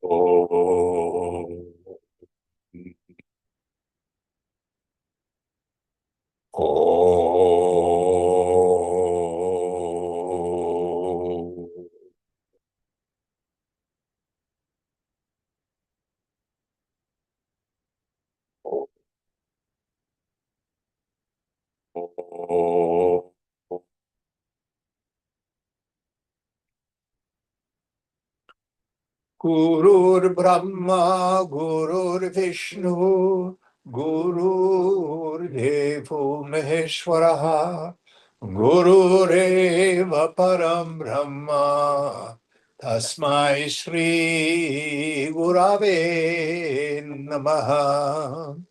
Om. Om. Om. Gurur Brahma, Gurur Vishnu, Gurur Devo Maheshwaraha, Gurureva Param Brahma, Tasmai Shri Gurave Namaha.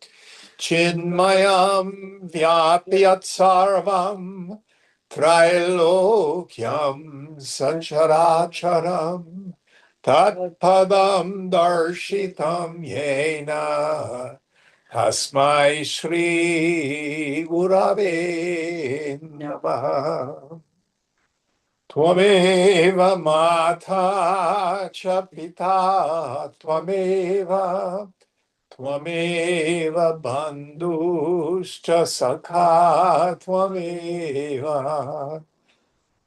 Chinmayam Vyapyat Sarvam, Trailokyam Sancharacharam, Tatpadam Darshitam Yena, Tasmai Shri Gurave Namaha. Tvameva Mata Cha Pita Tvameva Tvameva Bandhuscha Sakha Tvameva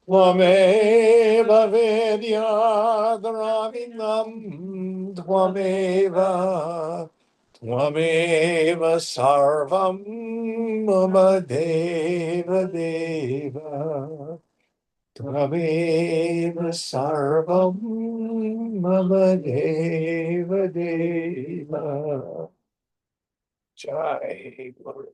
Tvameva Vedyadravinam Tvameva Tvameva Sarvam Mama Deva Deva Tvameva Sarvam Mama Deva Deva. Jai Guru.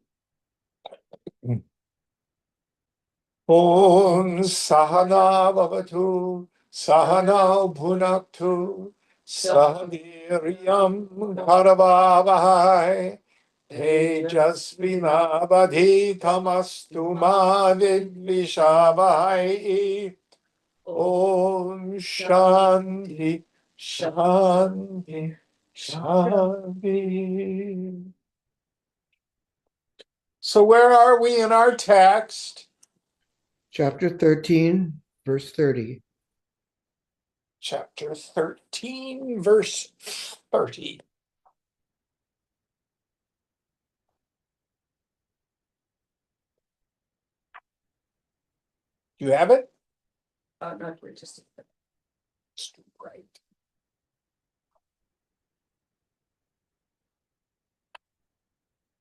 Om Sahana Bhavatu, Sahana Bhunaktu, Sahaviryam Karavavahai, Tejasvinavadhitamastu ma vidvishavahai. Om Shanti, Shanti, Shanti. So where are we in our text? Chapter 13, verse 30. Chapter 13, verse 30. You have it? Not here, just Right.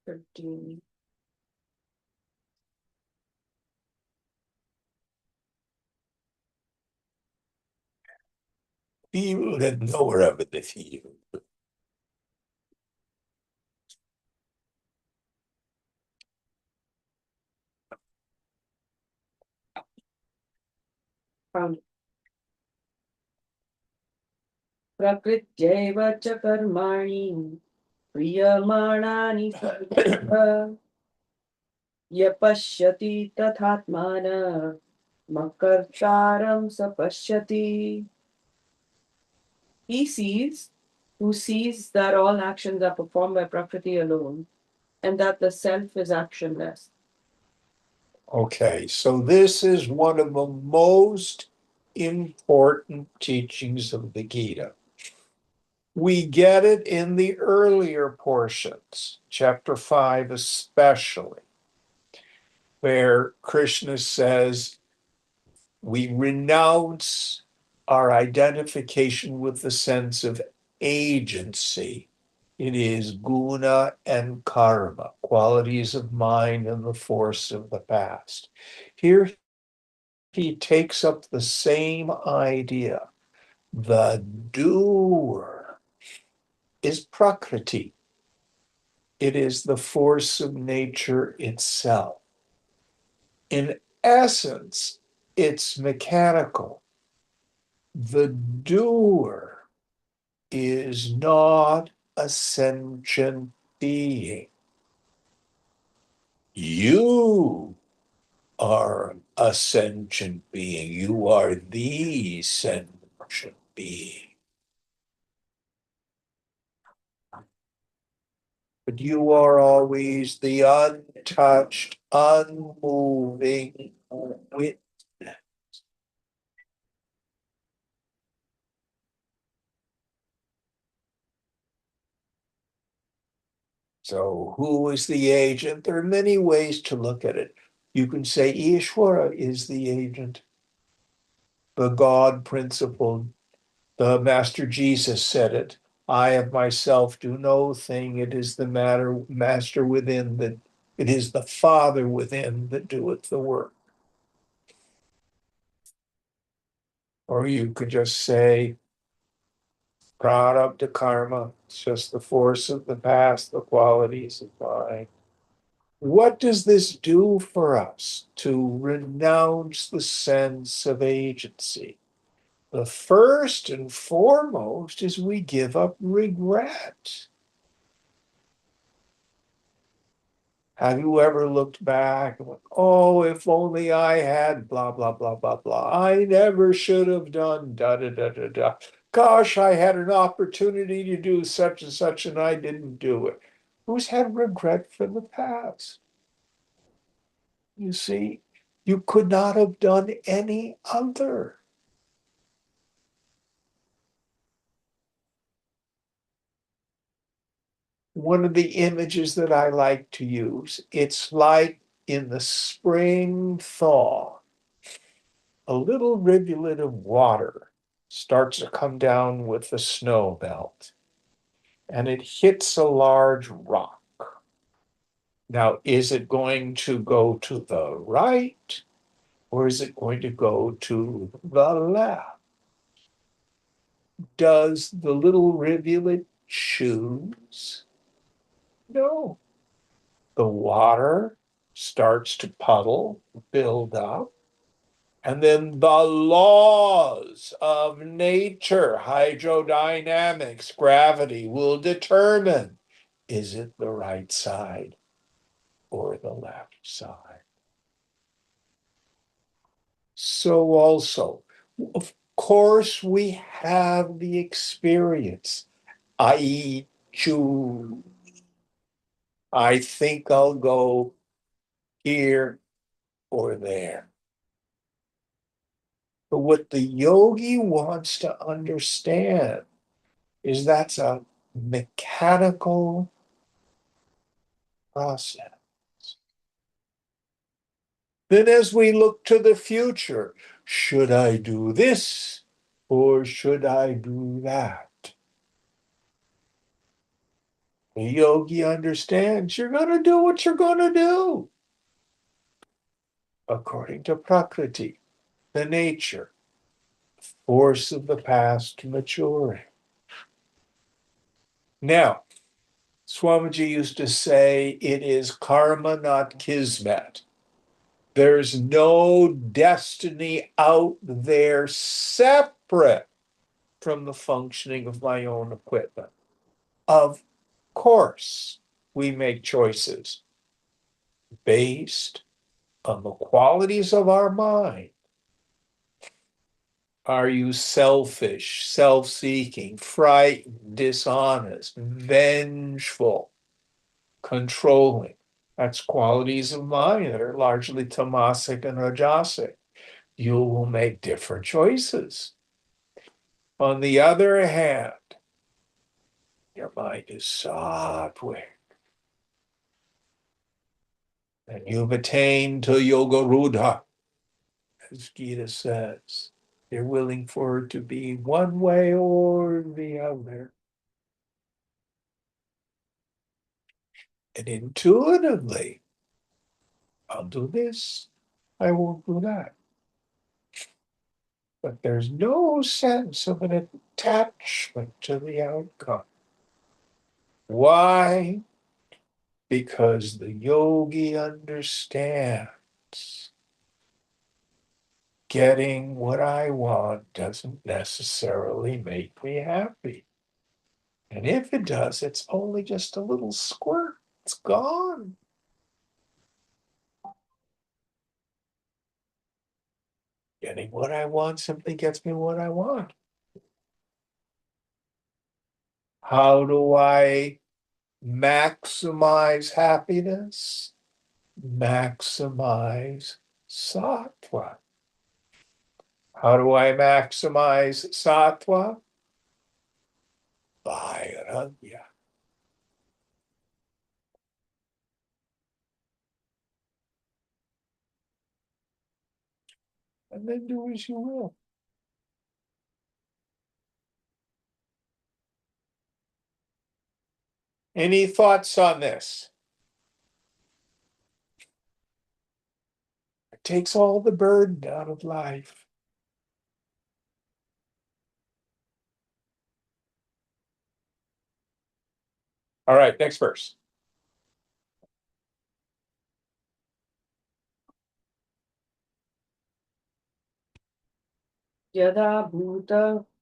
$13. Field and knower of the field. Found it. Prakrityaiva cha karmani priyamanaani sarvada yapashyati tathatmana makartaram sapashyati. He sees, who sees that all actions are performed by Prakriti alone and that the self is actionless. Okay, so this is one of the most important teachings of the Gita. We get it in the earlier portions, chapter 5 especially, where Krishna says, we renounce our identification with the sense of agency. It is guna and karma, qualities of mind and the force of the past. Here he takes up the same idea. The doer is prakriti. It is the force of nature itself. In essence, it's mechanical. The doer is not a sentient being. You are a sentient being. You are the sentient being. But you are always the untouched, unmoving witness. So who is the agent? There are many ways to look at it. You can say Ishvara is the agent, the God principle. The Master Jesus said it. I of myself do no thing. It is the master within that it is the Father within that doeth the work. Or you could just say Pranabdha karma. It's just the force of the past, the qualities of mind. What does this do for us to renounce the sense of agency? The first and foremost is we give up regret. Have you ever looked back and went, oh, if only I had blah, blah, blah, blah, blah. I never should have done da, da, da, da, da. Gosh, I had an opportunity to do such and I didn't do it. Who's had regret for the past? You see, you could not have done any other. One of the images that I like to use, it's like in the spring thaw, a little rivulet of water starts to come down with the snow belt and it hits a large rock. Now, is it going to go to the right or is it going to go to the left? Does the little rivulet choose? No. The water starts to puddle, build up, and then the laws of nature, hydrodynamics, gravity will determine, is it the right side or the left side? So also, of course, we have the experience. I choose. I think I'll go here or there. But what the yogi wants to understand is that's a mechanical process. Then, as we look to the future, should I do this or should I do that? The yogi understands you're going to do what you're going to do according to Prakriti, the nature, force of the past maturing. Now, Swamiji used to say it is karma, not kismet. There's no destiny out there separate from the functioning of my own equipment. Of course, we make choices based on the qualities of our mind. Are you selfish, self-seeking, frightened, dishonest, vengeful, controlling? That's qualities of mind that are largely tamasic and rajasic. You will make different choices. On the other hand, your mind is sattvic. And you've attained to yoga rudha, as Gita says. You're willing for it to be one way or the other. And intuitively, I'll do this, I won't do that. But there's no sense of an attachment to the outcome. Why? Because the yogi understands getting what I want doesn't necessarily make me happy. And if it does, it's only just a little squirt. It's gone. Getting what I want simply gets me what I want. How do I maximize happiness? Maximize sattva. How do I maximize sattva? Vairagya. and then do as you will. Any thoughts on this? It takes all the burden out of life. All right, next verse. यदा भूत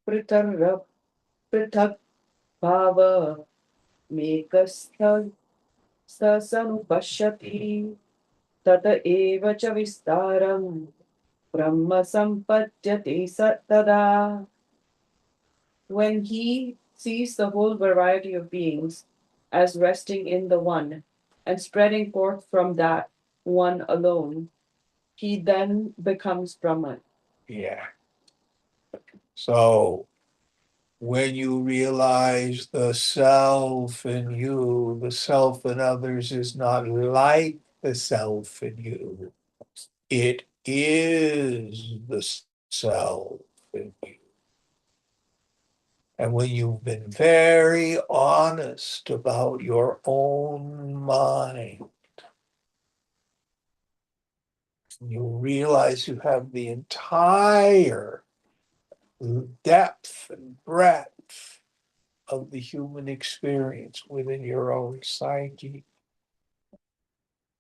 पृथक् भाव मेकस्थ स सनुपश्यति तत एव च विस्तारं ब्रह्म सम्पद्यते तदा. When he sees the whole variety of beings as resting in the one and spreading forth from that one alone, he then becomes Brahman. Yeah. So when you realize the self in you, the self in others is not like the self in you. It is the self in you. And when you've been very honest about your own mind, you realize you have the entire depth and breadth of the human experience within your own psyche,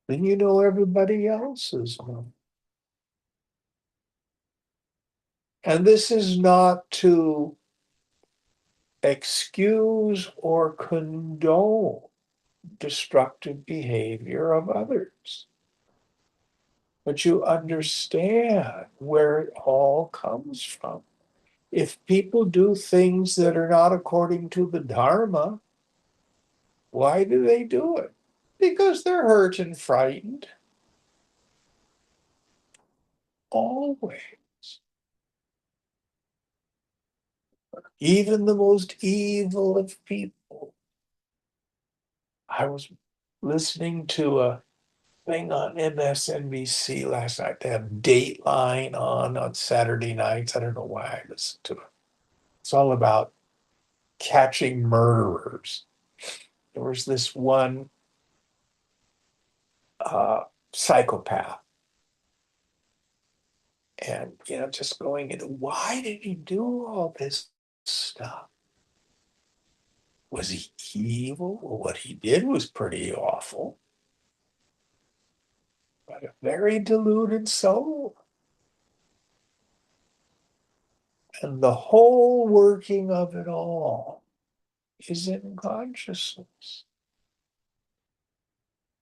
then you know everybody else's mind. And this is not to excuse or condone destructive behavior of others, but you understand where it all comes from. If people do things that are not according to the Dharma, why do they do it? Because they're hurt and frightened. Always. Even the most evil of people. I was listening to a thing on MSNBC last night. They have Dateline on Saturday nights. I don't know why I listened to it. It's all about catching murderers. There was this one psychopath, and just going into why did he do all this stuff? Was he evil? Well, what he did was pretty awful, but a very deluded soul. And the whole working of it all is in consciousness,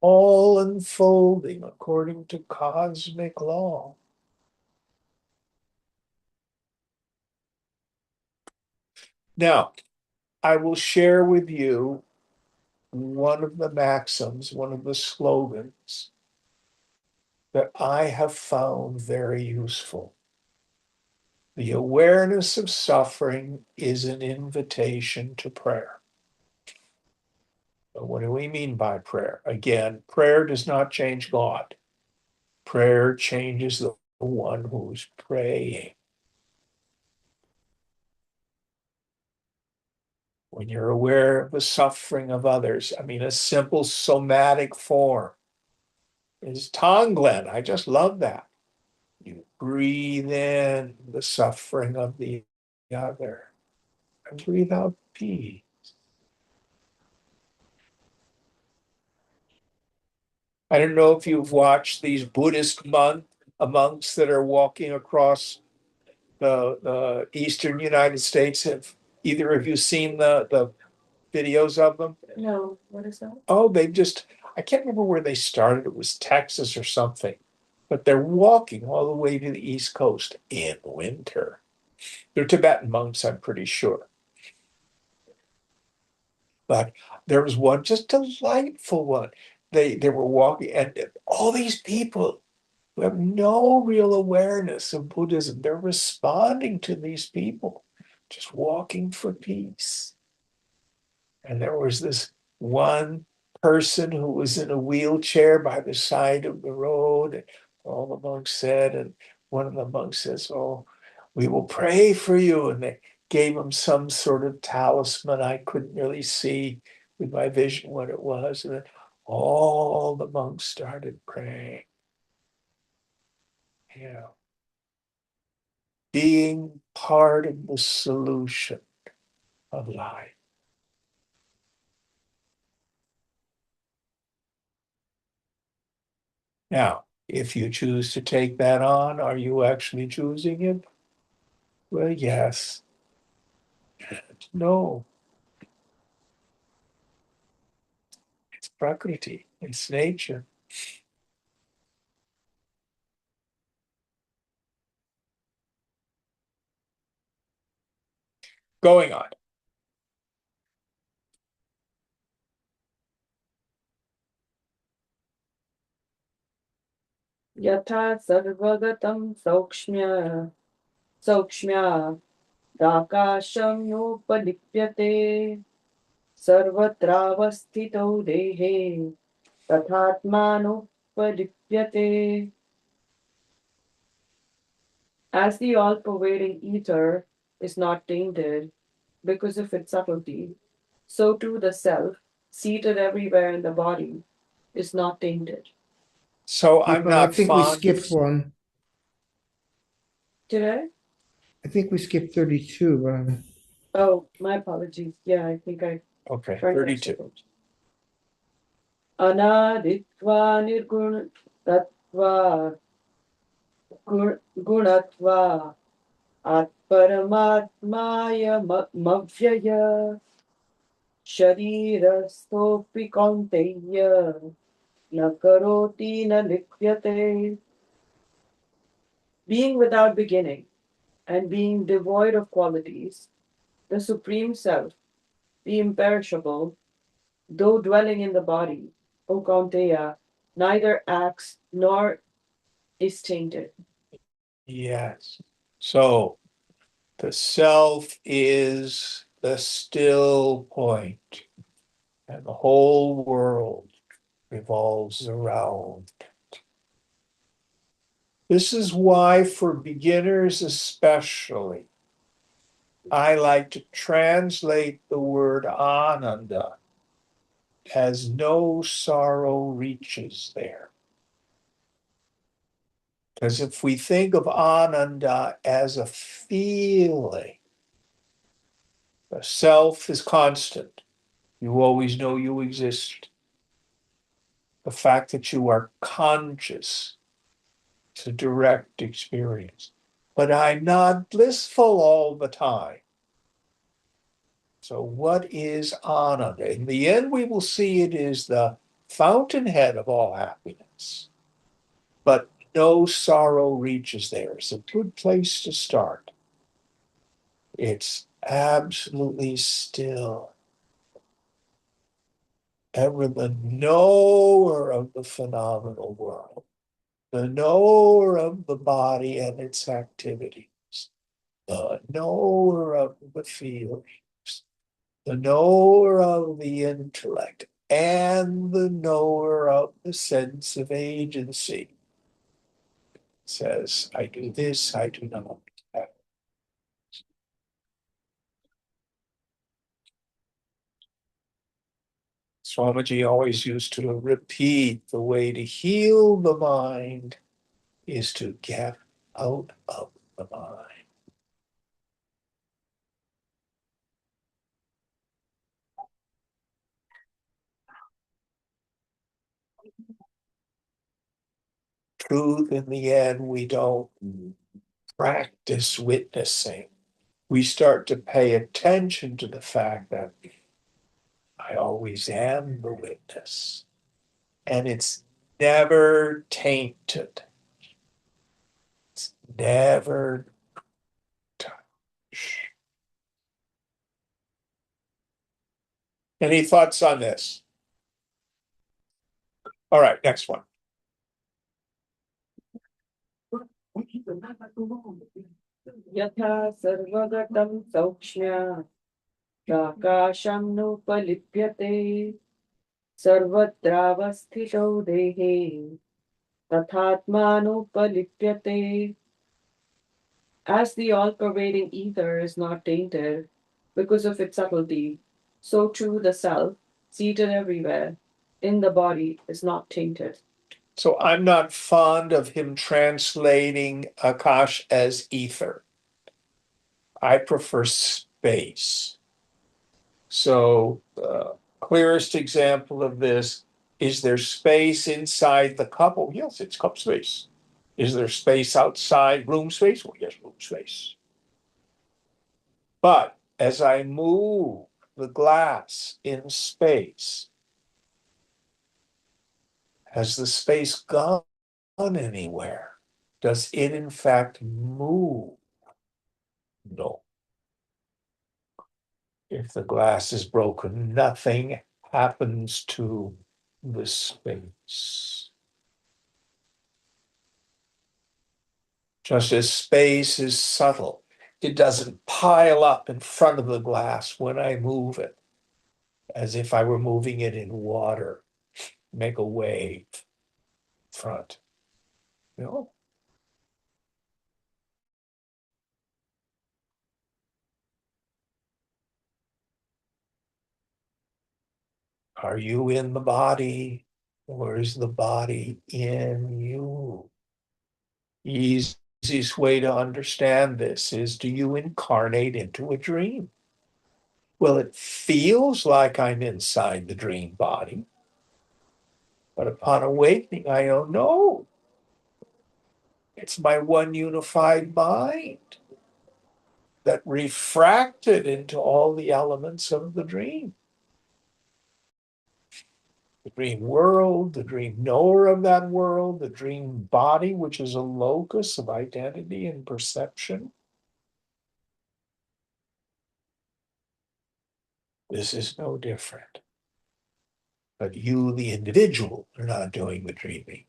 all unfolding according to cosmic law. Now, I will share with you one of the maxims, one of the slogans that I have found very useful. The awareness of suffering is an invitation to prayer. But what do we mean by prayer? Again, prayer does not change God. Prayer changes the one who's praying. When you're aware of the suffering of others, a simple somatic form is Tonglen. I just love that. You breathe in the suffering of the other and breathe out peace. I don't know if you've watched these Buddhist monks that are walking across the eastern United States. Have either of you seen the videos of them? No, what is that? Oh, I can't remember where they started. It was Texas or something. But they're walking all the way to the East Coast in winter. They're Tibetan monks, I'm pretty sure. But there was one just delightful one. They were walking, and all these people who have no real awareness of Buddhism, they're responding to these people, just walking for peace. And there was this one person who was in a wheelchair by the side of the road, and all the monks said, and one of the monks says, "Oh, we will pray for you." And they gave him some sort of talisman. I couldn't really see with my vision what it was. And then all the monks started praying. Yeah. Being part of the solution of life. Now, if you choose to take that on, are you actually choosing it? Well, yes. No, it's Prakriti, it's nature. Going on. यथा सर्वगतं सौक्ष्म्यादाकाशं नोपलिप्यते सर्वत्रावस्थितो देहे तथात्मानोपलिप्यते. As the all-pervading ether is not tainted because of its subtlety, so too the self, seated everywhere in the body, is not tainted. So I'm Well, I not think we fond skipped of. one. Did I? I think we skipped 32. Oh, my apologies. Yeah, I think I Okay, turned that 32. second. Anaditva nirgun tatva gunatva atparamatmaya mavyaya शरीरस्थोऽपि कौन्तेय न karoti न लिप्यते. Being without beginning and being devoid of qualities, the Supreme Self, the imperishable, though dwelling in the body, O Kaunteya, neither acts nor is tainted. Yes. So the self is the still point, and the whole world revolves around. This is why, for beginners especially, I like to translate the word ananda as no sorrow reaches there. Because if we think of ananda as a feeling, the self is constant. You always know you exist. The fact that you are conscious is a direct experience. But I'm not blissful all the time. So what is ananda? In the end, we will see it is the fountainhead of all happiness. But no sorrow reaches there. It's a good place to start. It's absolutely still. Ever the knower of the phenomenal world, the knower of the body and its activities, the knower of the feelings, the knower of the intellect, and the knower of the sense of agency. Says, I do this, I do not. Swamiji always used to repeat the way to heal the mind is to get out of the mind. Truth, in the end, we don't practice witnessing. We start to pay attention to the fact that I always am the witness. And it's never tainted. It's never touched. Any thoughts on this? All right, next one. यथा सर्वगतं सौक्ष्म्यादाकाशं नोपलिप्यते सर्वत्रावस्थितो देहे तथात्मानोपलिप्यते. As the all pervading ether is not tainted because of its subtlety, so too the self, seated everywhere in the body, is not tainted. So I'm not fond of him translating Akash as ether. I prefer space. So clearest example of this, is there space inside the cup? Oh, yes, it's cup space. Is there space outside, room space? Well, yes, room space. But as I move the glass in space, has the space gone anywhere? Does it in fact move? No. If the glass is broken, nothing happens to the space. Just as space is subtle, it doesn't pile up in front of the glass when I move it, as if I were moving it in water, make a wave front. You know? Are you in the body, or is the body in you? Easiest way to understand this is, do you incarnate into a dream? Well, it feels like I'm inside the dream body, but upon awakening, I don't know. It's my one unified mind that refracted into all the elements of the dream. The dream world, the dream knower of that world, the dream body, which is a locus of identity and perception. This is no different. But you, the individual, are not doing the dreaming.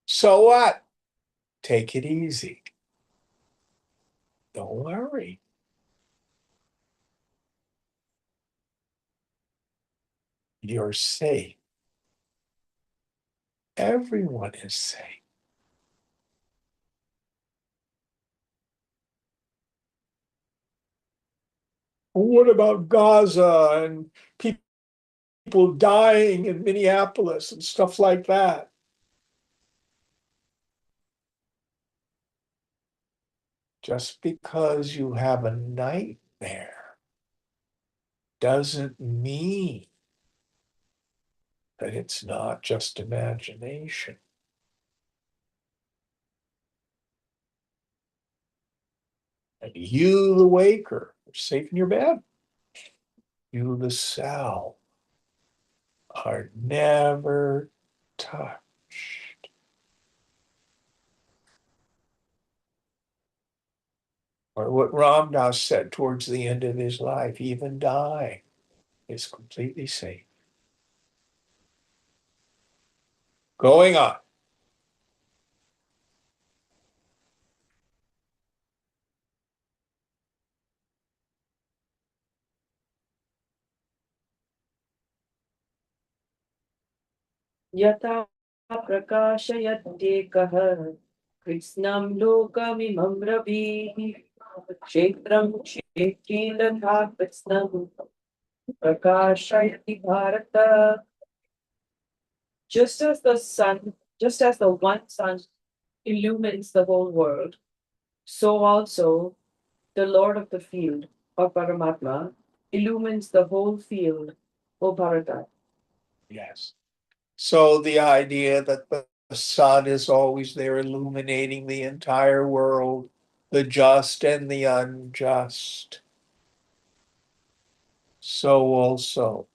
So what? Take it easy. Don't worry. You're safe. Everyone is safe. What about Gaza and people dying in Minneapolis and stuff like that? Just because you have a nightmare doesn't mean that it's not just imagination. And you, the waker, are safe in your bed. You, the cell, are never touched. Or what Ram Dass said towards the end of his life, even dying is completely safe. Going on. यथा प्रकाशयत्येकः कृत्स्नं लोकमिमं रविः क्षेत्रं क्षेत्रेण तथा कृत्स्नं प्रकाशयति Bharat. Just as the one sun illumines the whole world, so also the Lord of the field, or Paramatma, illumines the whole field, O Bharata. Yes. So the idea that the sun is always there illuminating the entire world, the just and the unjust. So also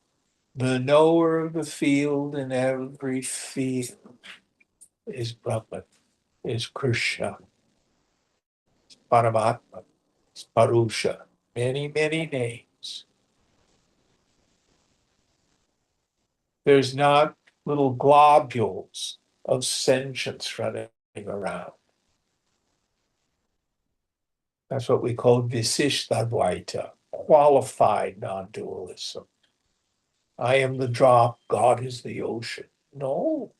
the knower of the field in every field is Brahman, is Krishna, Paramatma, is Parusha, many, many names. There's not little globules of sentience running around. That's what we call Visishtadvaita, qualified non-dualism. I am the drop, God is the ocean. No.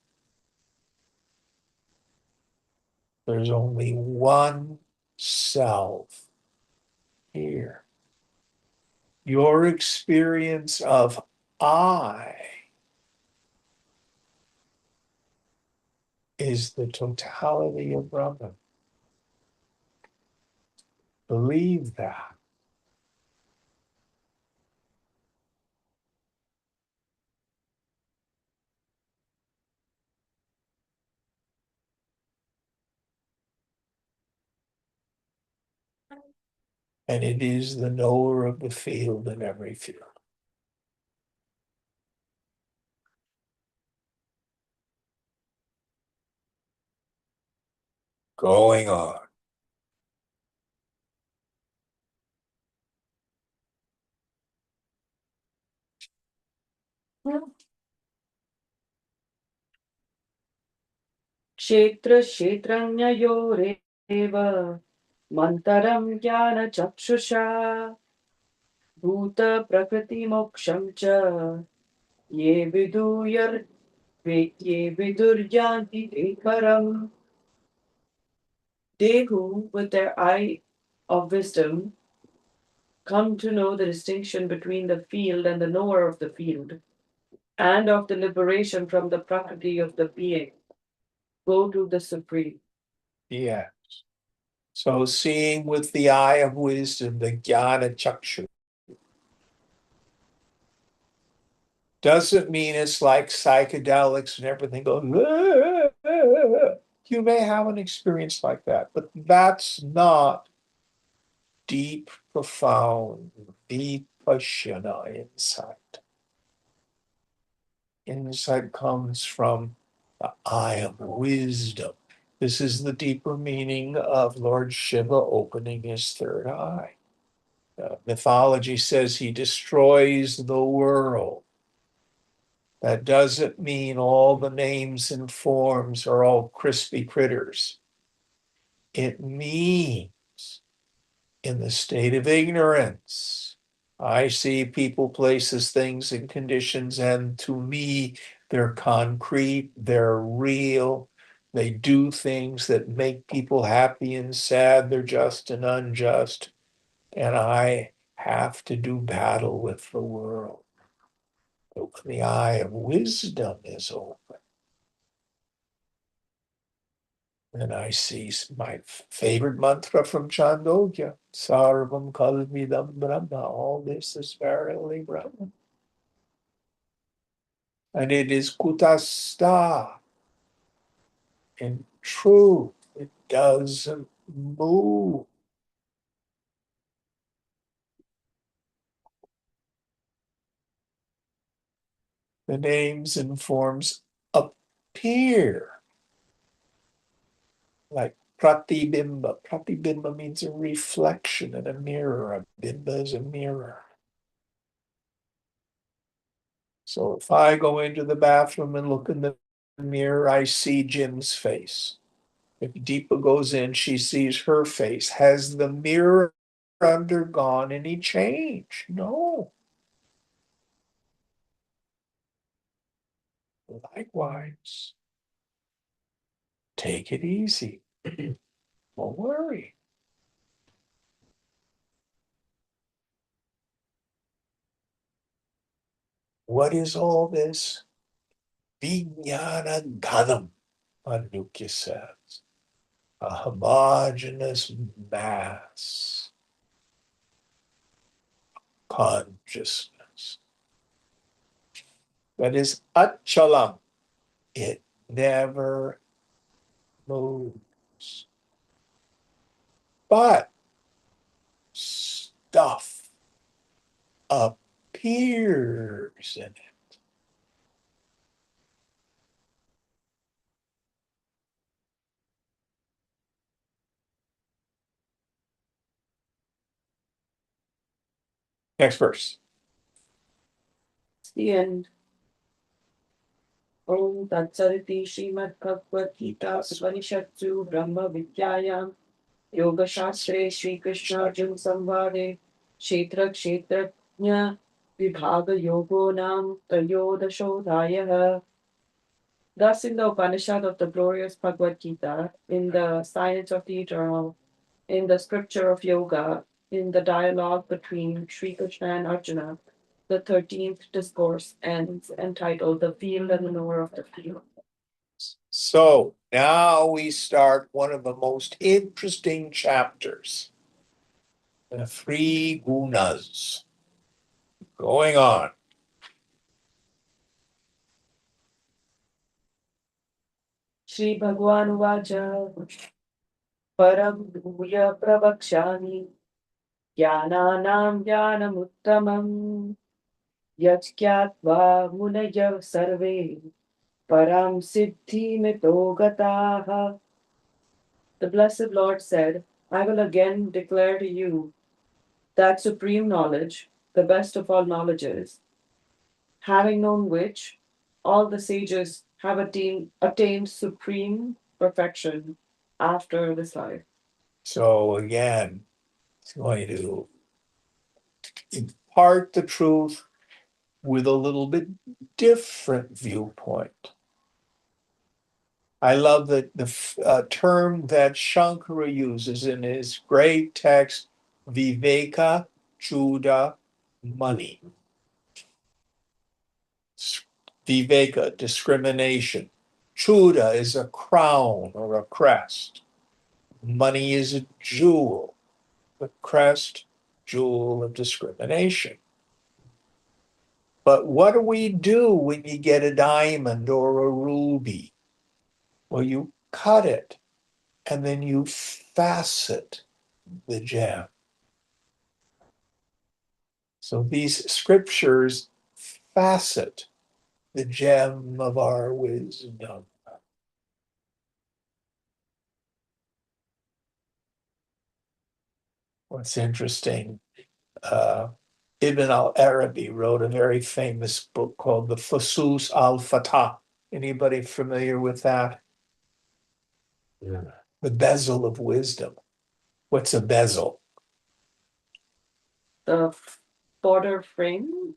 There's only one self here. Your experience of I is the totality of Brahman. Believe that. And it is the knower of the field in every field. Going on. क्षेत्र क्षेत्रज्ञयोरेव मन्तरं ज्ञानचक्षुषा भूतप्रकृतिमोक्षं च ये ये विदुर्यान्ति ते परम्. They who, with their eye of wisdom, come to know the distinction between the field and the knower of the field, and of the liberation from the prakriti of the being, go to the Supreme. Yes. So seeing with the eye of wisdom, the jnana chakshu, doesn't mean it's like psychedelics and everything goes. "Ah, ah, ah." You may have an experience like that, but that's not deep, profound, vipassana insight. Insight comes from the eye of wisdom. This is the deeper meaning of Lord Shiva opening his third eye. Mythology says he destroys the world. That doesn't mean all the names and forms are all crispy critters. It means in the state of ignorance, I see people, places, things, and conditions, and to me, they're concrete, they're real. They do things that make people happy and sad, they're just and unjust. And I have to do battle with the world. But when the eye of wisdom is open, and I see my favorite mantra from Chandogya, Sarvam Kalvidam Brahma, all this is verily Brahma. And it is kutastha. In truth, it doesn't move. The names and forms appear like pratibimba. Pratibimba means a reflection in a mirror. A bimba is a mirror. So if I go into the bathroom and look in the mirror, I see Jim's face. If Deepa goes in, she sees her face. Has the mirror undergone any change? No. Likewise, take it easy. Don't worry. What is all this? Vijnana Gadam, Manukya says. A homogeneous mass consciousness that is achalam. It never moves. But stuff appears in it. Next verse. It's the end. Om Tatsariti Srimad Bhagavad Gita Upanishatsu Brahma Vidyayam Yoga Shastre Shri Krishna Arjuna Samvade Kshetra Kshetrajna Vibhaga Yogo Nam Trayodashodhayah. Thus, in the Upanishad of the glorious Bhagavad Gita, in the science of the eternal, in the scripture of yoga, in the dialogue between Sri Krishna and Arjuna, the 13th discourse ends entitled The Field and the Knower of the Field. So now we start one of the most interesting chapters, the three gunas. Going on. Shri Bhagwan Uvacha Param Bhuya Pravakshani Jnananam Jnanamuttamam Yajkyatva Munaya Sarve Param Siddhi Mito Gataha. The Blessed Lord said, I will again declare to you that supreme knowledge, the best of all knowledges, having known which all the sages have attained supreme perfection after this life. So again, it's going to impart the truth with a little bit different viewpoint. I love the term that Shankara uses in his great text, Viveka Chuda Money. Viveka, discrimination. Chuda is a crown or a crest. Money is a jewel, the crest, jewel of discrimination. But what do we do when you get a diamond or a ruby? Well, you cut it and then you facet the gem. So these scriptures facet the gem of our wisdom. What's interesting, Ibn al-Arabi wrote a very famous book called the Fusus al-Fatah. Anybody familiar with that? Yeah. The bezel of wisdom. What's a bezel? The border frame?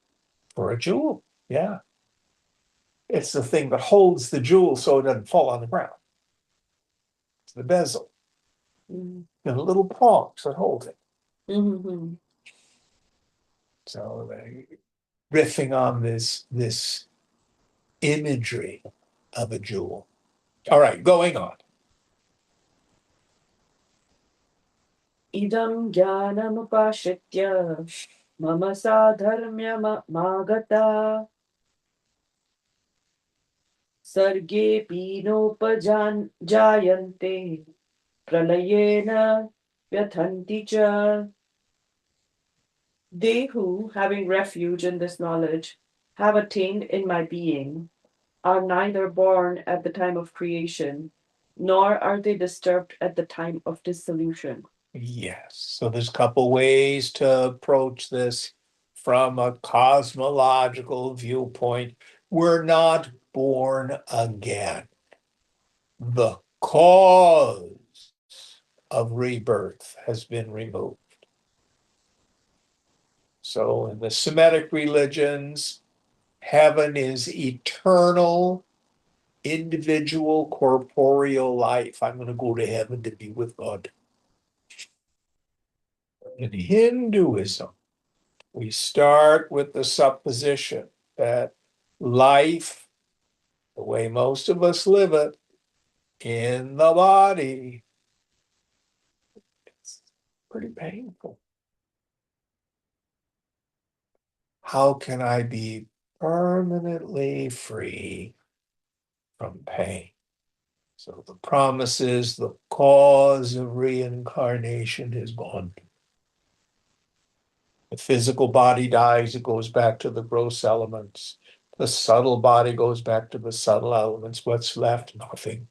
For a jewel, yeah. It's the thing that holds the jewel so it doesn't fall on the ground. It's the bezel. Mm-hmm. And little prongs that hold it. Mm-hmm. So riffing on this imagery of a jewel. All right, going on. Idam jnanam upashitya mama sadharmya magata sarge pinopajan jayante pralayena vyathanti cha. They who, having refuge in this knowledge, have attained in my being, are neither born at the time of creation, nor are they disturbed at the time of dissolution. Yes. So there's a couple ways to approach this from a cosmological viewpoint. We're not born again. The cause of rebirth has been removed. So in the Semitic religions, heaven is eternal, individual, corporeal life. I'm going to go to heaven to be with God. In Hinduism, we start with the supposition that life, the way most of us live it, in the body, it's pretty painful. How can I be permanently free from pain? So the promise is the cause of reincarnation is gone. The physical body dies, it goes back to the gross elements. The subtle body goes back to the subtle elements. What's left? Nothing.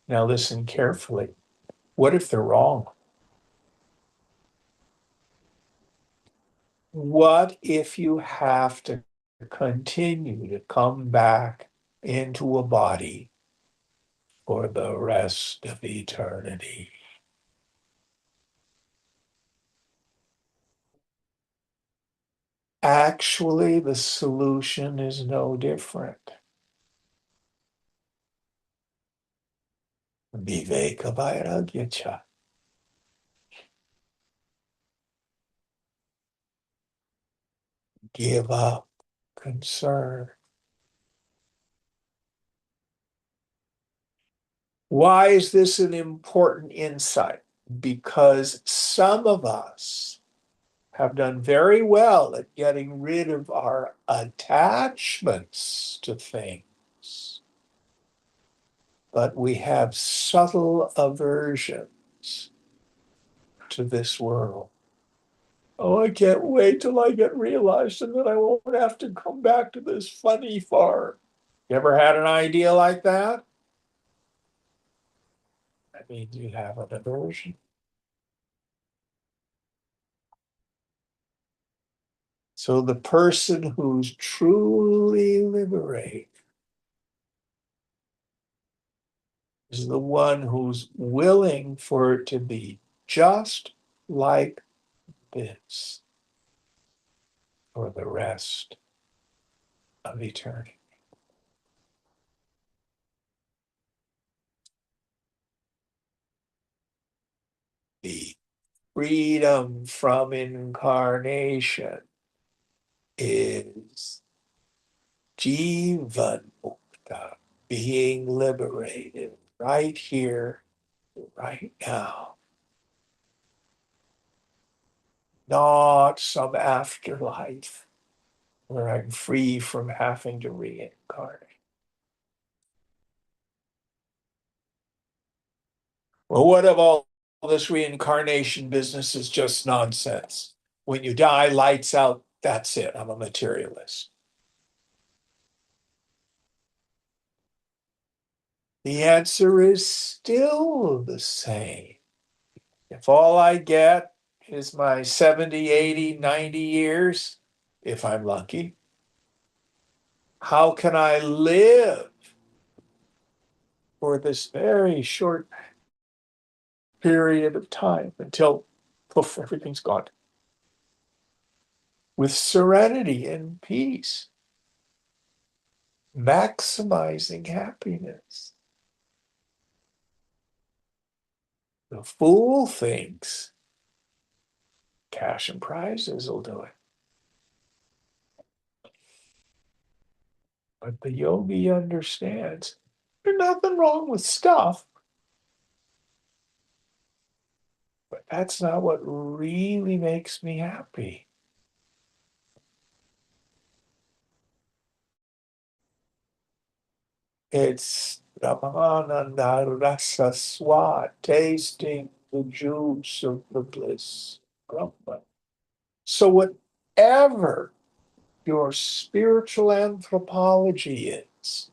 Now listen carefully. What if they're wrong? What if you have to continue to come back into a body for the rest of eternity? Actually, the solution is no different. Viveka Vairagya Cha. Give up concern. Why is this an important insight? Because some of us have done very well at getting rid of our attachments to things, but we have subtle aversions to this world. Oh, I can't wait till I get realized and then I won't have to come back to this funny farm. You ever had an idea like that? That means you have an aversion. So the person who's truly liberated is the one who's willing for it to be just like this for the rest of eternity. The freedom from incarnation is Jivan Mukta, being liberated right here, right now. Not some afterlife where I'm free from having to reincarnate. Well, what of all this reincarnation business is just nonsense? When you die, lights out, that's it. I'm a materialist. The answer is still the same. If all I get is my 70, 80, 90 years, if I'm lucky, how can I live for this very short period of time until poof, everything's gone with serenity and peace, maximizing happiness? The fool thinks cash and prizes will do it. But the yogi understands there's nothing wrong with stuff, but that's not what really makes me happy. It's Brahmananda Rasa Swat, tasting the juice of the bliss. Brahman. So whatever your spiritual anthropology is,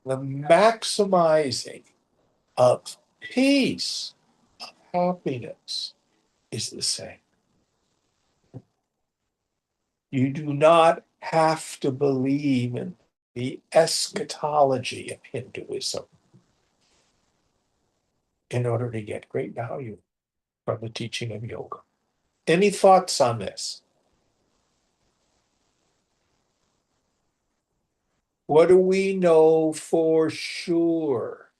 the maximizing of peace, of happiness is the same. You do not have to believe in the eschatology of Hinduism in order to get great value from the teaching of yoga. Any thoughts on this? What do we know for sure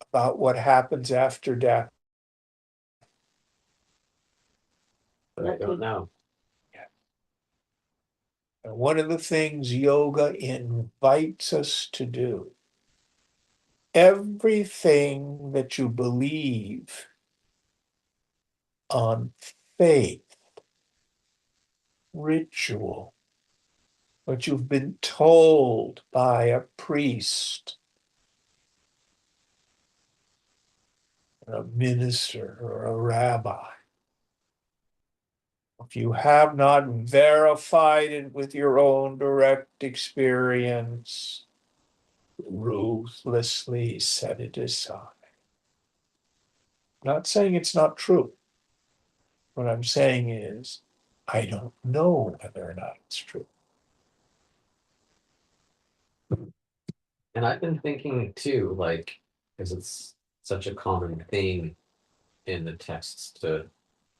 about what happens after death? But I don't know. And one of the things yoga invites us to do, everything that you believe on faith, ritual, what you've been told by a priest, a minister, or a rabbi, if you have not verified it with your own direct experience, ruthlessly set it aside. I'm not saying it's not true. What I'm saying is, I don't know whether or not it's true. And I've been thinking too, like, because it's such a common thing in the texts to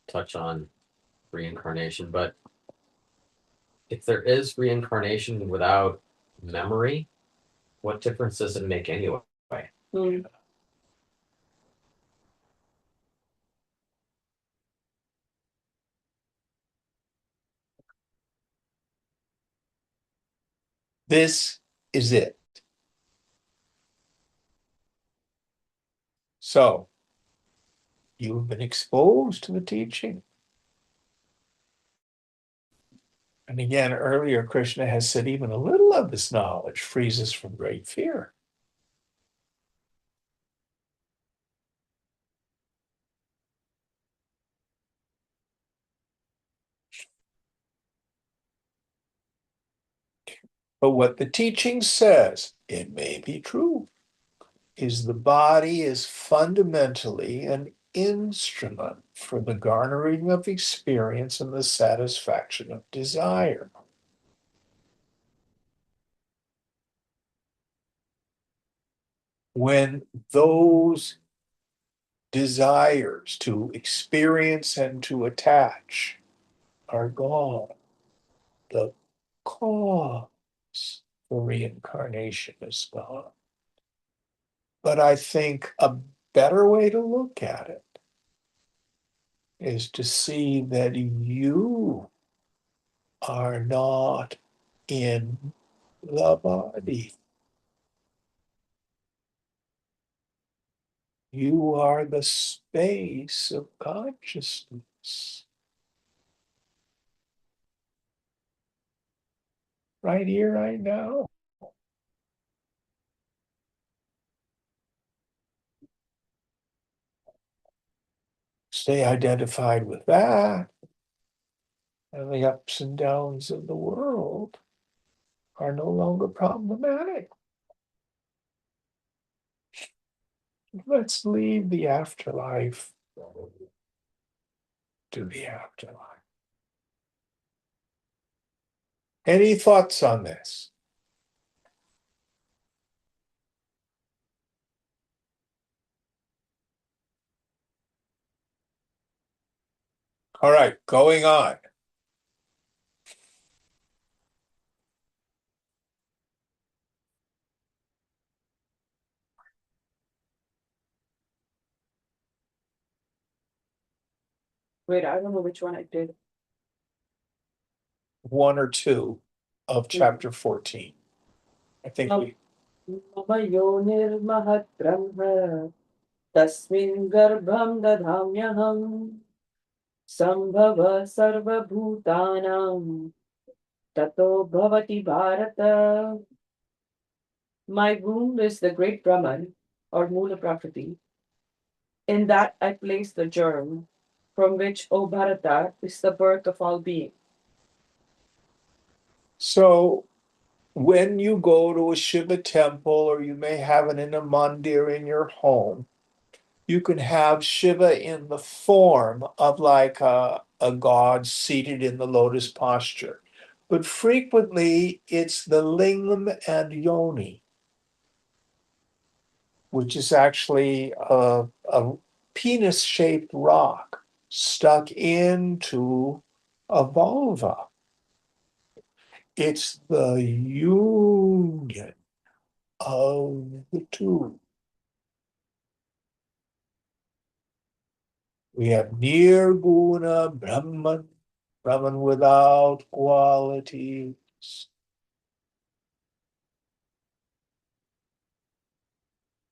touch on reincarnation, but if there is reincarnation without memory, what difference does it make anyway? Hmm. This is it. So you've been exposed to the teaching. And again, earlier, Krishna has said even a little of this knowledge frees us from great fear. But what the teaching says, it may be true, is the body is fundamentally an instrument for the garnering of experience and the satisfaction of desire. When those desires to experience and to attach are gone, the cause for reincarnation is gone. But I think a better way to look at it is to see that you are not in the body. You are the space of consciousness. Right here, right now. Stay identified with that, and the ups and downs of the world are no longer problematic. Let's leave the afterlife to the afterlife. Any thoughts on this? All right, going on. Wait, I don't know which one I did. One or two of chapter 14. I think No. we, Mama yonirmahat brahma tasmin garbham dadhamyaham sambhava sarvabhutanam tato bhavati bharata. My womb is the great Brahman, or Mula Prakriti. In that I place the germ, from which, O Bharata, is the birth of all being. so when you go to a Shiva temple or you may have it in a mandir in your home, you can have Shiva in the form of like a god seated in the lotus posture. But frequently it's the lingam and yoni, which is actually a penis-shaped rock stuck into a vulva. It's the union of the two. We have Nirguna Brahman, Brahman without qualities,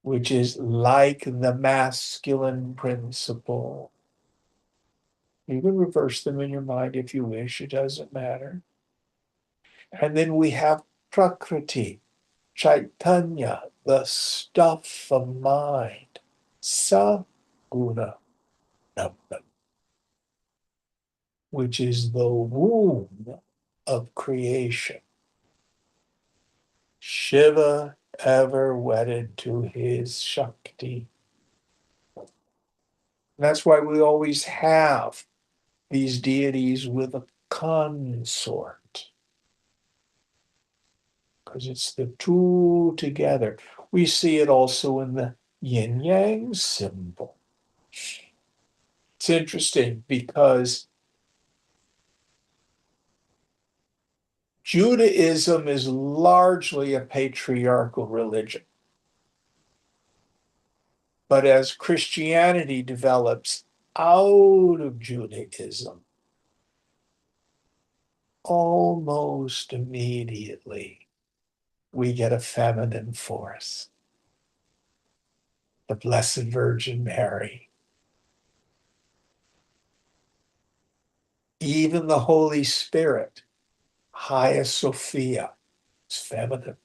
which is like the masculine principle. You can reverse them in your mind if you wish, it doesn't matter. And then we have Prakriti, Chaitanya, the stuff of mind, Saguna, which is the womb of creation. Shiva ever wedded to his Shakti. That's why we always have these deities with a consort, because it's the two together. We see it also in the yin yang symbol. It's interesting because Judaism is largely a patriarchal religion. But as Christianity develops out of Judaism, almost immediately we get a feminine force, the Blessed Virgin Mary. Even the Holy Spirit, Hagia Sophia, is feminine.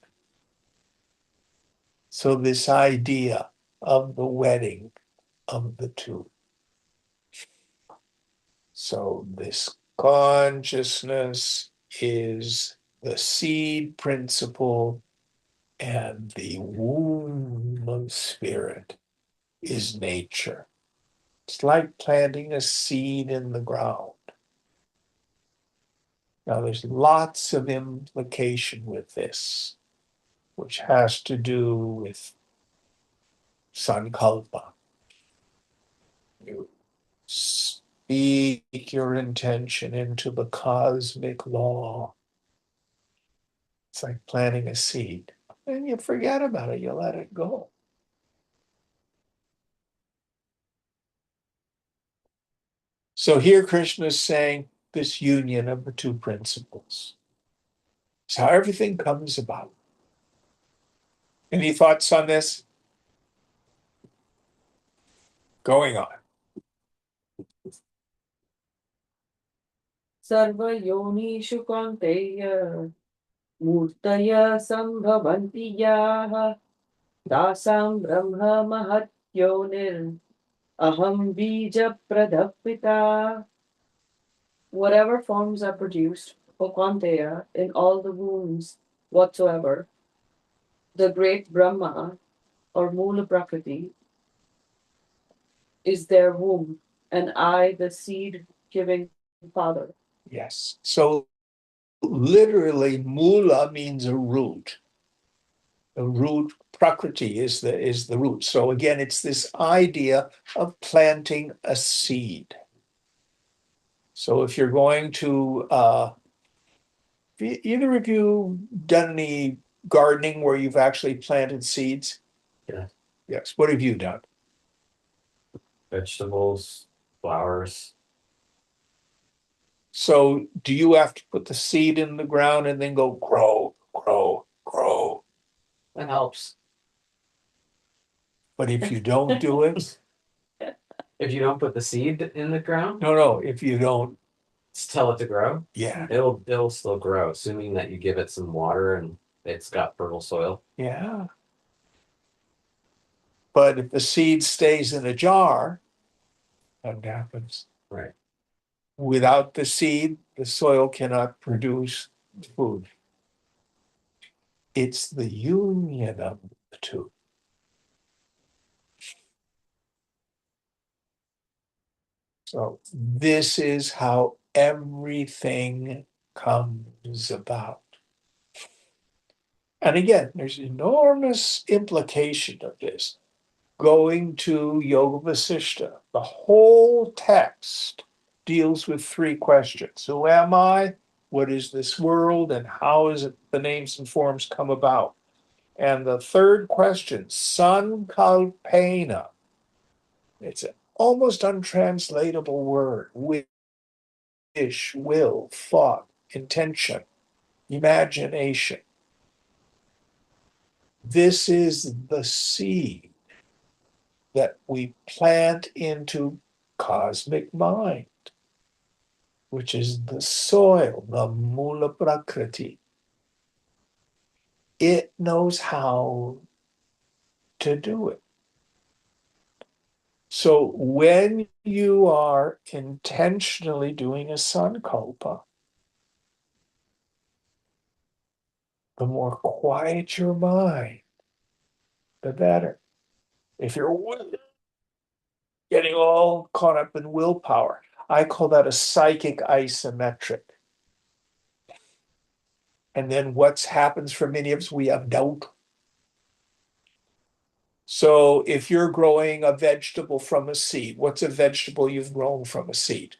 So this idea of the wedding of the two. So this consciousness is the seed principle, and the womb of spirit is nature. It's like planting a seed in the ground. Now, there's lots of implication with this, which has to do with sankalpa. You speak your intention into the cosmic law. It's like planting a seed. And you forget about it, you let it go. So here Krishna is saying this union of the two principles. It's how everything comes about. Any thoughts on this? Going on. सर्वयोनिषु कौन्तेय मूर्तय सम्भवन्ति याः तासां ब्रह्म महद्योनिर् aham bija pradapita. Whatever forms are produced, O Kwanteya, in all the wombs whatsoever, the great Brahma or Mula Prakriti is their womb, and I, the seed giving father. Yes. So literally, mula means a root. The root, prakriti is the root. So again, it's this idea of planting a seed. So if you're going to, either of you done any gardening where you've actually planted seeds? Yeah. Yes. What have you done? Vegetables, flowers. So do you have to put the seed in the ground and then go grow, grow, grow? That helps. But if you don't do it, If you don't put the seed in the ground, no, if you don't, just tell it to grow. yeah, It'll still grow, assuming that you give it some water and it's got fertile soil. yeah. But if the seed stays in a jar, what happens? Right. Without the seed, the soil cannot produce food. It's the union of the two. So this is how everything comes about. And again, there's enormous implication of this. Going to Yoga Vasishta, the whole text deals with three questions. Who am I? What is this world? And how is it the names and forms come about? And the third question, sankalpena. It's an almost untranslatable word. Wish, will, thought, intention, imagination. This is the seed that we plant into cosmic mind, which is the soil, the mula prakriti. It knows how to do it. So when you are intentionally doing a sankalpa, the more quiet your mind, the better. If you're getting all caught up in willpower, I call that a psychic isometric. And then what happens for many of us, we have doubt. So if you're growing a vegetable from a seed, what's a vegetable you've grown from a seed?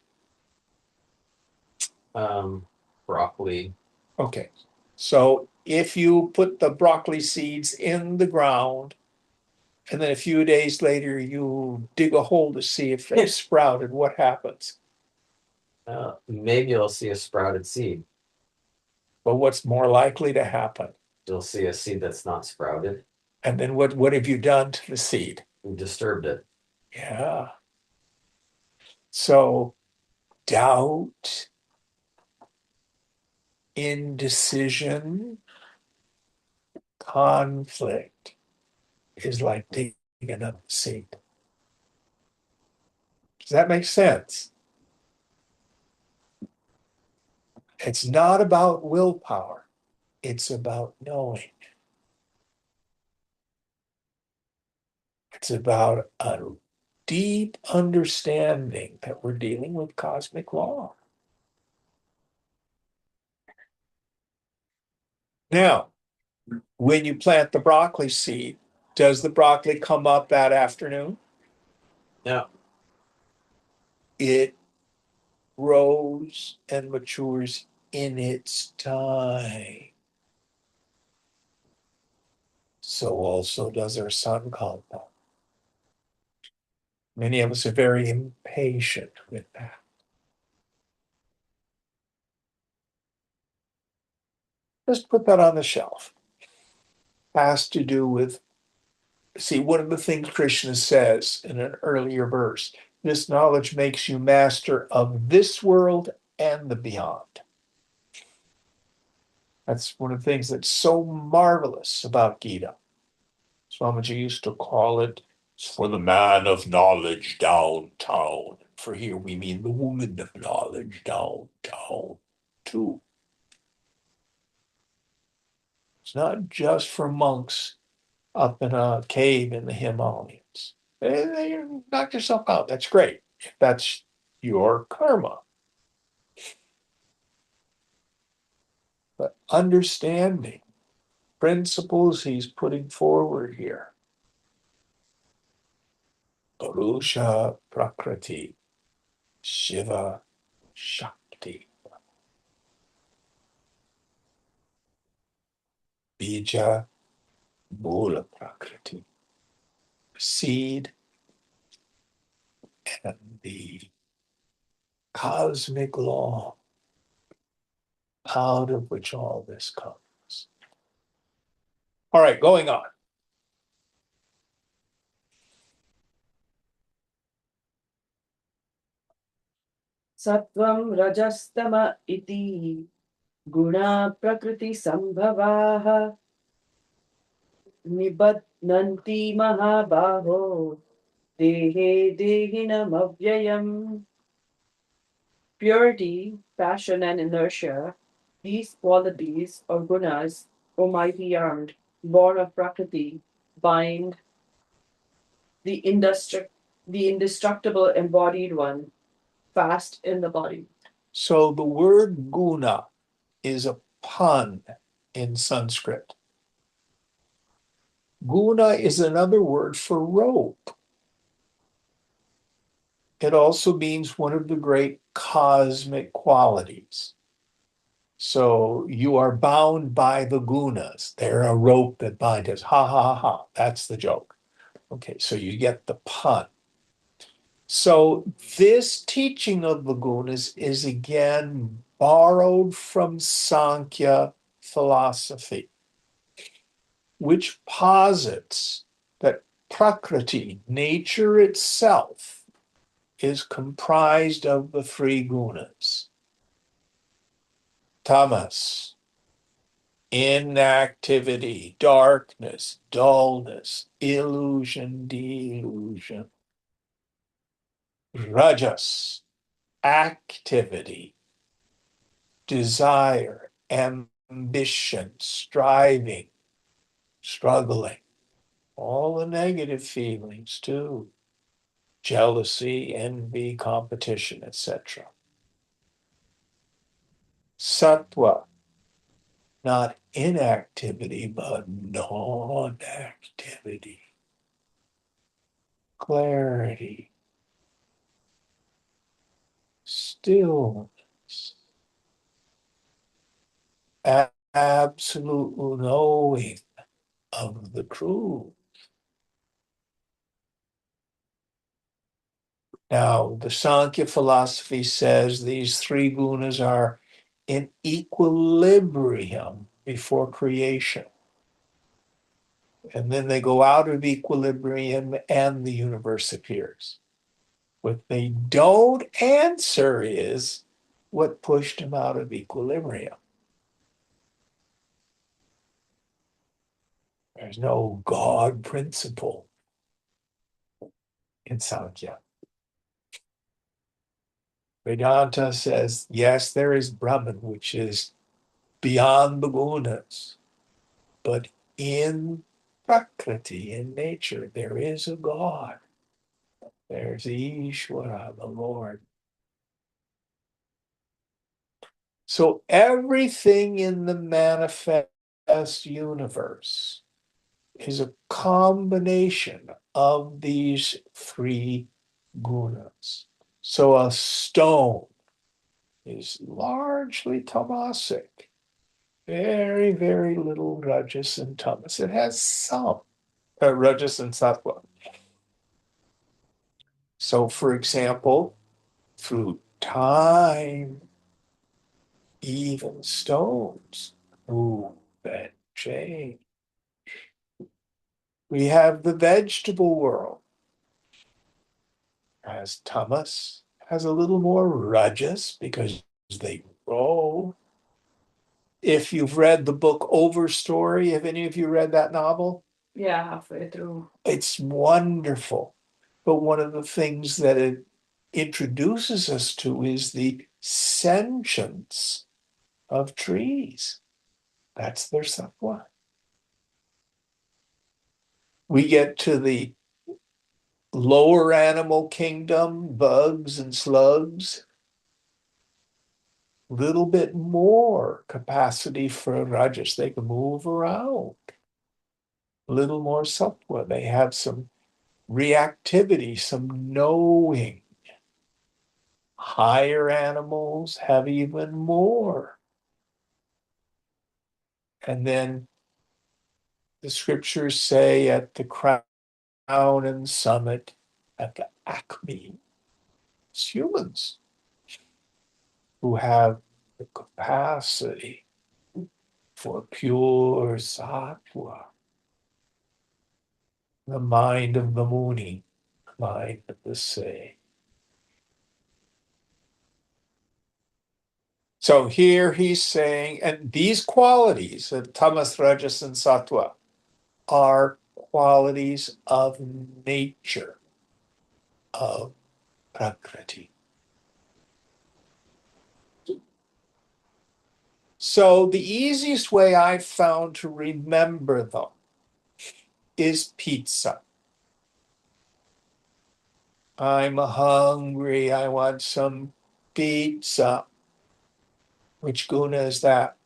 Broccoli. Okay, so if you put the broccoli seeds in the ground, and then a few days later you dig a hole to see if they've sprouted, what happens? Maybe you'll see a sprouted seed. But what's more likely to happen? You'll see a seed that's not sprouted. And then what have you done to the seed? You disturbed it. Yeah. So doubt, indecision, conflict is like digging up the seed. Does that make sense? It's not about willpower. It's about knowing. It's about a deep understanding that we're dealing with cosmic law. Now, when you plant the broccoli seed, does the broccoli come up that afternoon? Yeah. It grows and matures in its time. So also does our sun compound. Many of us are very impatient with that. Let's put that on the shelf. Has to do with, see, one of the things Krishna says in an earlier verse, this knowledge makes you master of this world and the beyond. That's one of the things that's so marvelous about Gita. Swamiji used to call it, it's for the man of knowledge downtown. For here we mean the woman of knowledge downtown too. It's not just for monks up in a cave in the Himalayas. Knock yourself out. That's great. If that's your karma. But understanding principles he's putting forward here. Purusha Prakriti, Shiva Shakti, Bija Mula Prakriti, seed and the cosmic law out of which all this comes. All right, going on. Sattvam rajastama iti guna prakriti sambhavaha nibadnanti mahabaho dehe dehinam avyayam. Purity, passion, and inertia, these qualities or gunas, O mighty armed, born of Prakriti, bind the indestructible embodied one fast in the body. So the word guna is a pun in Sanskrit. Guna is another word for rope. It also means one of the great cosmic qualities. So you are bound by the gunas. They're a rope that binds us. Ha ha ha ha. That's the joke. Okay, so you get the pun. So this teaching of the gunas is again borrowed from Sankhya philosophy, which posits that Prakriti, nature itself, is comprised of the three gunas. Tamas, inactivity, darkness, dullness, illusion, delusion. Rajas, activity, desire, ambition, striving, struggling, all the negative feelings too, jealousy, envy, competition, etc. Sattva, not inactivity, but non-activity, clarity, stillness, absolute knowing of the truth. Now, the Sankhya philosophy says these three gunas are in equilibrium before creation. And then they go out of equilibrium and the universe appears. What they don't answer is what pushed them out of equilibrium. There's no God principle in Sankhya. Vedanta says, yes, there is Brahman, which is beyond the gunas, but in Prakriti, in nature, there is a God. There's Ishvara, the Lord. So everything in the manifest universe is a combination of these three gunas. So a stone is largely tamasic, very, very little rajas and tamas. It has some rajas and sattva. So, for example, through time, even stones move and change. We have the vegetable world, has tamas, has a little more rajas because they grow. If you've read the book Overstory, have any of you read that novel? Yeah, halfway through. It's wonderful. But one of the things that it introduces us to is the sentience of trees. That's their sattva. We get to the lower animal kingdom, bugs and slugs, little bit more capacity for rajas. They can move around. A little more sattva. They have some reactivity, some knowing. Higher animals have even more. And then the scriptures say at the crown and summit, at the acme, it's humans who have the capacity for pure sattva, the mind of the Muni, mind of the sage. So here he's saying, and these qualities of tamas, rajas, and sattva are qualities of nature, of prakriti. So the easiest way I've found to remember them is pizza. I'm hungry. I want some pizza. Which guna is that?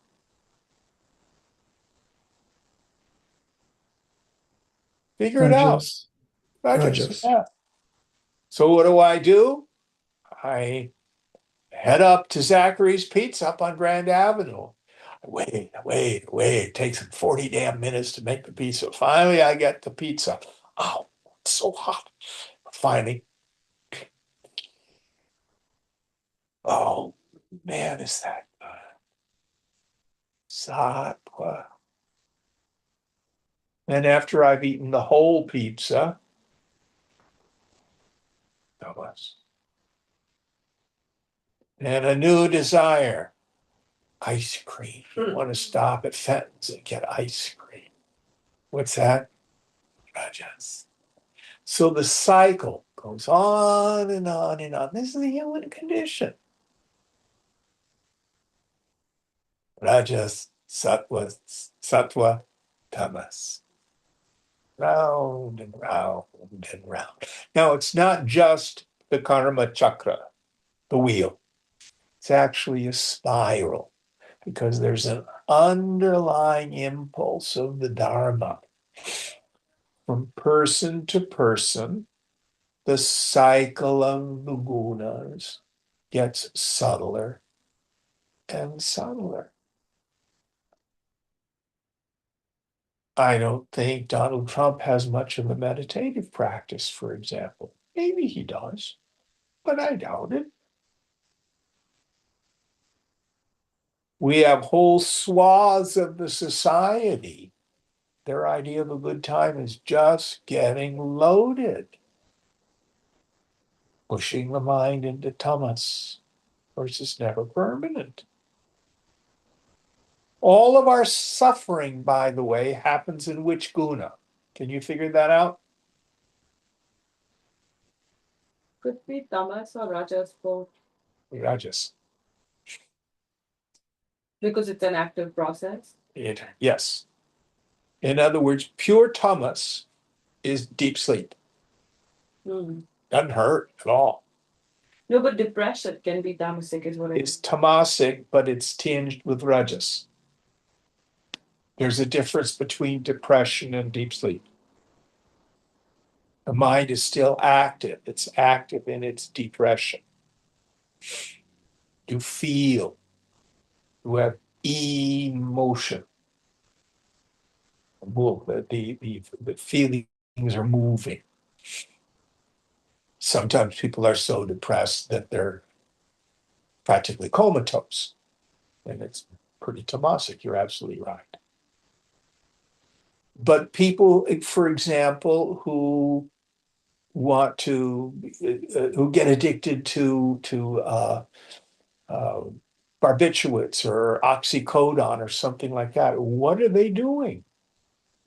Figure it out. Rajas. Rajas. Rajas. Yeah. So what do? I head up to Zachary's Pizza up on Grand Avenue. Wait. It takes 40 damn minutes to make the pizza. Finally, I get the pizza. Oh, it's so hot. Finally, oh man, is that good? Sattva. And after I've eaten the whole pizza, and a new desire, ice cream. I want to stop at Fenton's and get ice cream. What's that? Rajas. So the cycle goes on and on and on. This is the human condition. Rajas, sattva, tamas. Round and round and round. Now, it's not just the karma chakra, the wheel. It's actually a spiral because there's an underlying impulse of the Dharma. From person to person, the cycle of the gunas gets subtler and subtler. I don't think Donald Trump has much of a meditative practice, for example. Maybe he does, but I doubt it. We have whole swaths of the society. Their idea of a good time is just getting loaded, pushing the mind into tamas. Of course, it's never permanent. All of our suffering, by the way, happens in which guna? Can you figure that out? Could be tamas or rajas both, Rajas. because it's an active process. Yes. In other words, pure tamas is deep sleep. Hmm. Doesn't hurt at all. No, but depression can be tamasic, is what I mean. It's tamasic, but it's tinged with rajas. There's a difference between depression and deep sleep. The mind is still active. It's active in its depression. You feel, you have emotion. The feelings are moving. Sometimes people are so depressed that they're practically comatose. And it's pretty tamasic. You're absolutely right. But people, for example, who want to, who get addicted to barbiturates or oxycodone or something like that, what are they doing?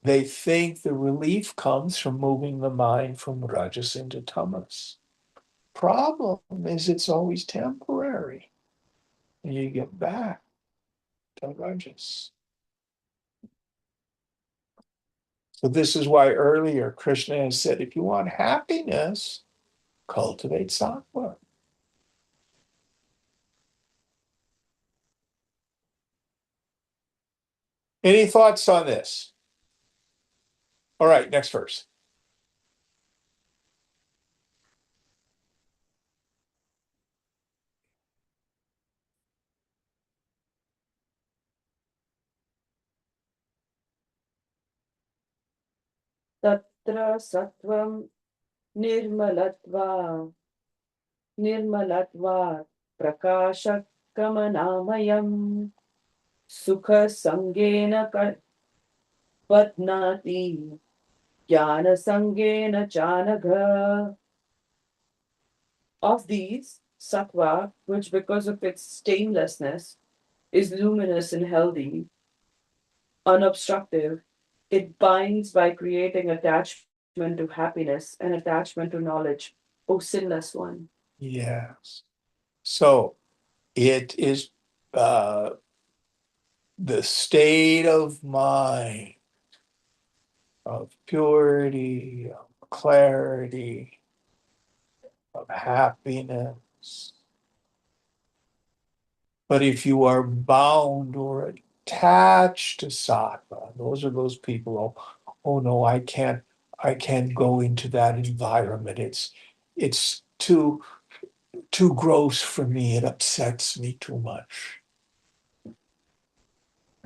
They think the relief comes from moving the mind from rajas into tamas. Problem is, it's always temporary. And you get back to rajas. So this is why earlier Krishna has said, if you want happiness, cultivate sattva. Any thoughts on this? All right, next verse. Tatra sattvam nirmalatva prakashakamanayam sukha sangena padnati jnana sangena chanagha. Of these, sattva, which because of its stainlessness is luminous and healthy, unobstructive, it binds by creating attachment to happiness and attachment to knowledge, O sinless one. Yes. So it is uh, the state of mind of purity, of clarity, of happiness. But if you are bound or attached to sattva, those are those people, oh no, I can't go into that environment. It's too gross for me. It upsets me too much.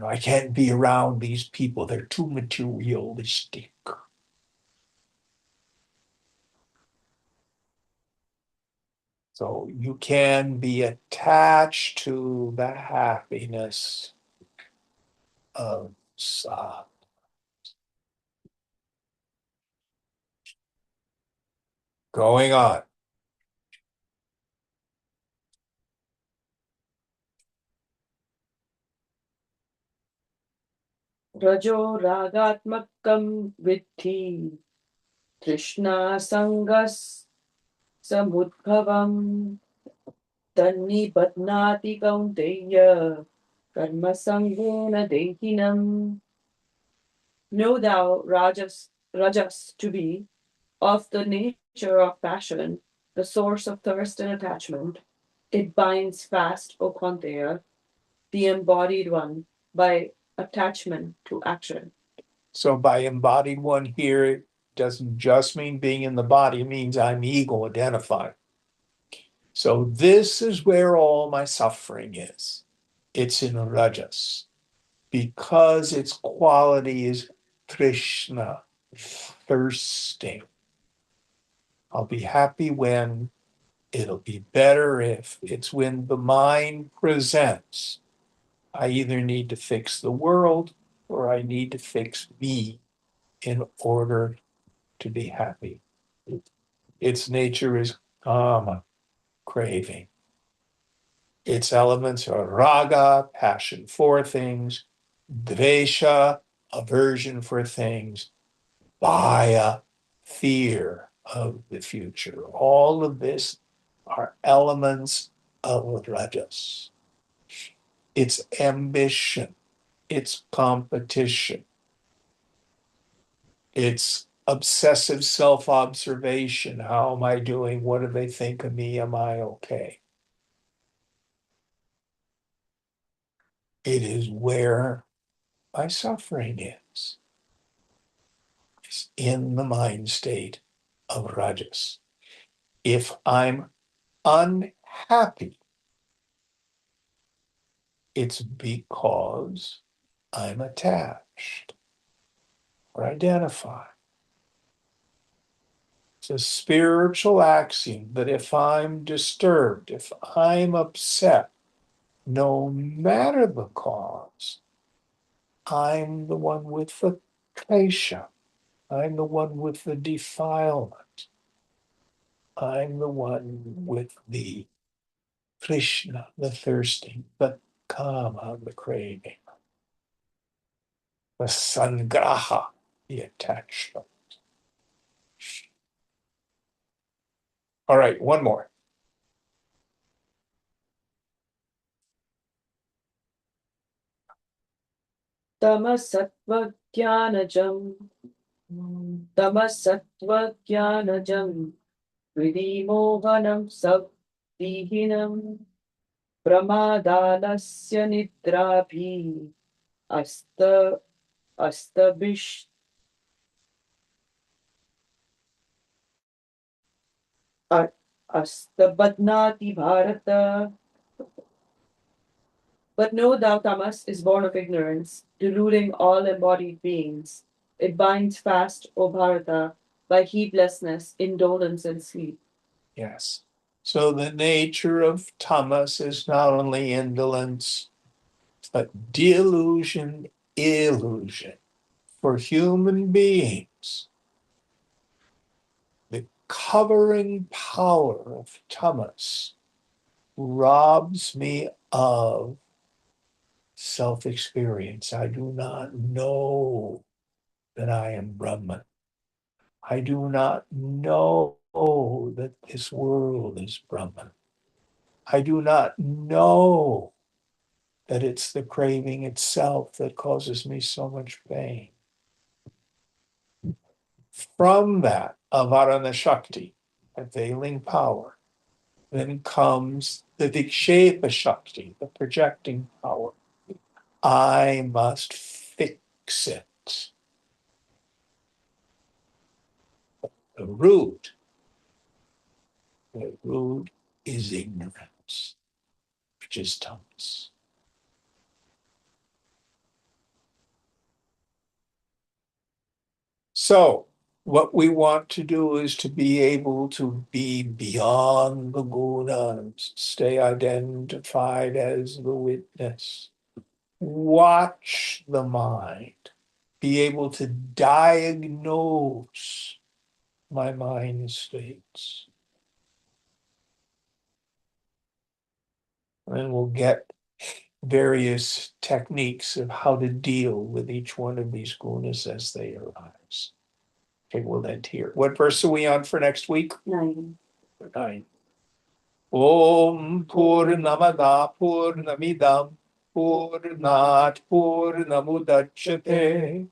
I can't be around these people. They're too materialistic. So you can be attached to the happiness of sadhana. Going on. Rajo ragatmakam vidhi Trishna sangas samudbhavam tanni badnati kaunteya karma sangena dehinam. Know thou, Rajas, to be of the nature of passion, the source of thirst and attachment. It binds fast, O Kwanteya, the embodied one, by attachment to action. So by embodied one here, it doesn't just mean being in the body, it means I'm ego identified. So this is where all my suffering is. It's in rajas because its quality is Krishna, thirsting. I'll be happy when, it'll be better if, it's when the mind presents. I either need to fix the world or I need to fix me in order to be happy. Its nature is kama, craving. Its elements are raga, passion for things, dvesha, aversion for things, bhaya, fear of the future. All of this are elements of rajas. It's ambition, it's competition, it's obsessive self-observation. How am I doing? What do they think of me? Am I okay? It is where my suffering is. It's in the mind state of rajas. If I'm unhappy, it's because I'm attached or identified. It's a spiritual axiom that if I'm disturbed, if I'm upset, no matter the cause, I'm the one with the klesha. I'm the one with the defilement. I'm the one with the Krishna, the thirsting, the kama, the craving, the sangraha, the attachment. All right, one more. Tamasattvajnanajam Tamasattvajnanajam Vidimohanam Sabdihinam Pramadanasya Nidrabhi Asta Astabish Astabadnati Bharata. But know thou tamas is born of ignorance, deluding all embodied beings. It binds fast, O Bharata, by heedlessness, indolence, and sleep. Yes. So the nature of tamas is not only indolence, but delusion, illusion. For human beings, the covering power of tamas robs me of self-experience. I do not know that I am Brahman. I do not know that this world is Brahman. I do not know that it's the craving itself that causes me so much pain. From that avarana shakti, a veiling power, then comes the vikshepa shakti, the projecting power. I must fix it. The root is ignorance, which is tamas. So what we want to do is to be able to be beyond the gunas, stay identified as the witness, watch the mind, be able to diagnose my mind states. And we'll get various techniques of how to deal with each one of these gunas as they arise. Okay, we'll end here. What verse are we on for next week? 9. 9. Om Purnamada Purnamidam Purnat Purnamudachyate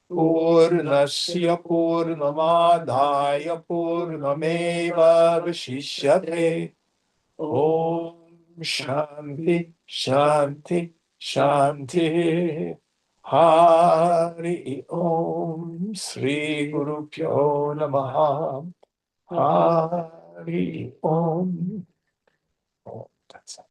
Purnasya Purnamadhaya Purnameva Vashishyate. Om Shanti Shanti Shanti. Hari Om Sri Guru Pyo Namaha. Hari Om.